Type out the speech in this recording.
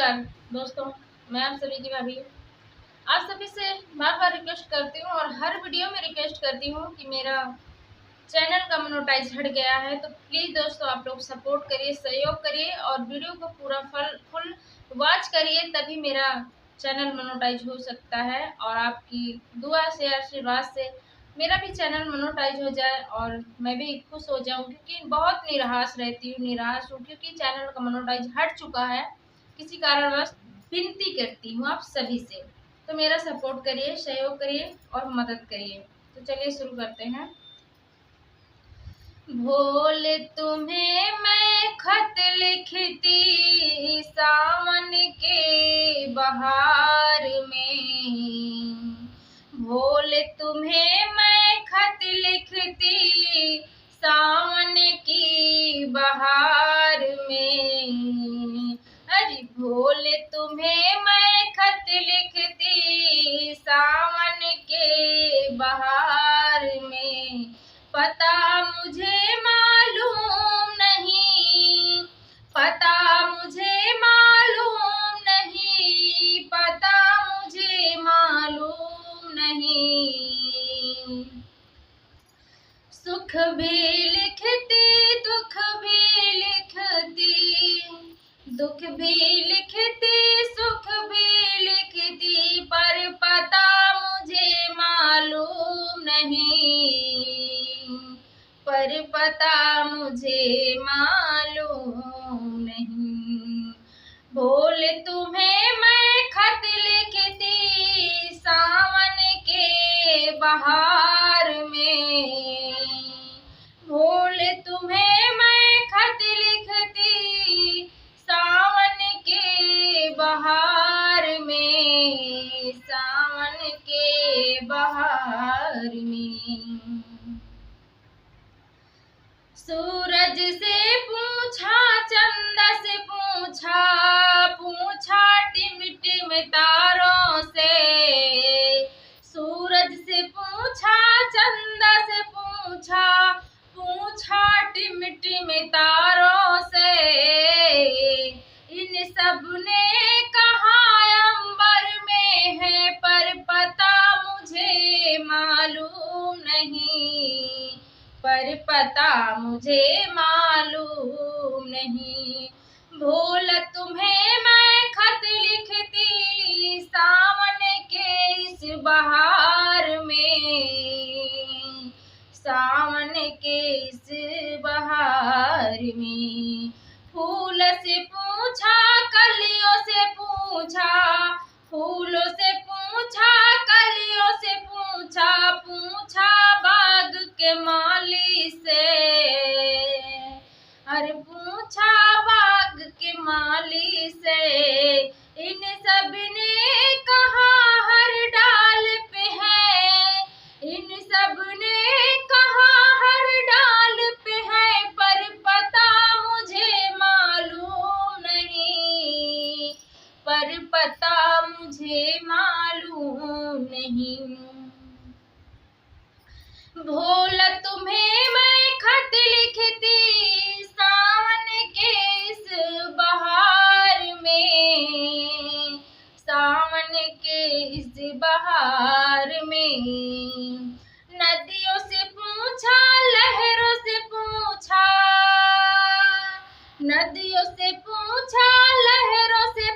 नमस्कार दोस्तों, मैं आप सभी की भाभी आप सभी से बार बार रिक्वेस्ट करती हूँ और हर वीडियो में रिक्वेस्ट करती हूँ कि मेरा चैनल का मोनेटाइज हट गया है। तो प्लीज़ दोस्तों आप लोग सपोर्ट करिए, सहयोग करिए और वीडियो को पूरा फुल वॉच करिए, तभी मेरा चैनल मोनेटाइज हो सकता है। और आपकी दुआ से, आशीर्वाद से मेरा भी चैनल मोनेटाइज हो जाए और मैं भी खुश हो जाऊं, क्योंकि बहुत निराश हूँ क्योंकि चैनल का मोनेटाइज हट चुका है। किसी कारणवश विनती करती हूँ आप सभी से, तो मेरा सपोर्ट करिए, सहयोग करिए और मदद करिए। तो चलिए शुरू करते हैं। भोले तुम्हें मैं खत लिखती सावन के बहार में, भोले तुम्हें मैं खत लिखती सावन की बहार में। अरे भोले तुम्हें मैं खत लिखती सावन के बहार में, पता मुझे मालूम नहीं, पता मुझे मालूम नहीं, पता मुझे मालूम नहीं। सुख भी लिखती दुख भी लिखती, दुख भी लिखती सुख भी लिखती, पर पता मुझे मालूम नहीं, पर पता मुझे मालूम नहीं। भोले तुम्हें मैं खत लिखती सावन के बहार में, भोले तुम्हें मैं खत लिखती सावन के बहार में, सावन के बहार में। सूरज से पूछा, चंदा से पूछा, पूछा टिम टिम तारों से, सूरज से पूछा, चंदा से पूछा, पूछा टिम टिम तारों से। इन सब ने कहा अंबर में है, पर पता मुझे मालूम नहीं, पर पता मुझे मालूम नहीं। भोला तुम्हें मैं खत लिखती सावन के इस बहार में, सावन के इस बहार में। फूल से पूछा, कलियों से पूछा, फूलों से पूछा, कलियों से पूछा, पूछा बाग के माली से, अरे पूछा बाग के माली से। इन सब ने कहा हर डाल पे है, इन सब ने कहा हर डाल पे है, पर पता मुझे मालूम नहीं, पर पता मुझे मालूम नहीं। भोला तुम्हें मैं खत लिखती सावन के इस बहार में, सावन के इस बहार में। नदियों से पूछा, लहरों से पूछा, नदियों से पूछा, लहरों से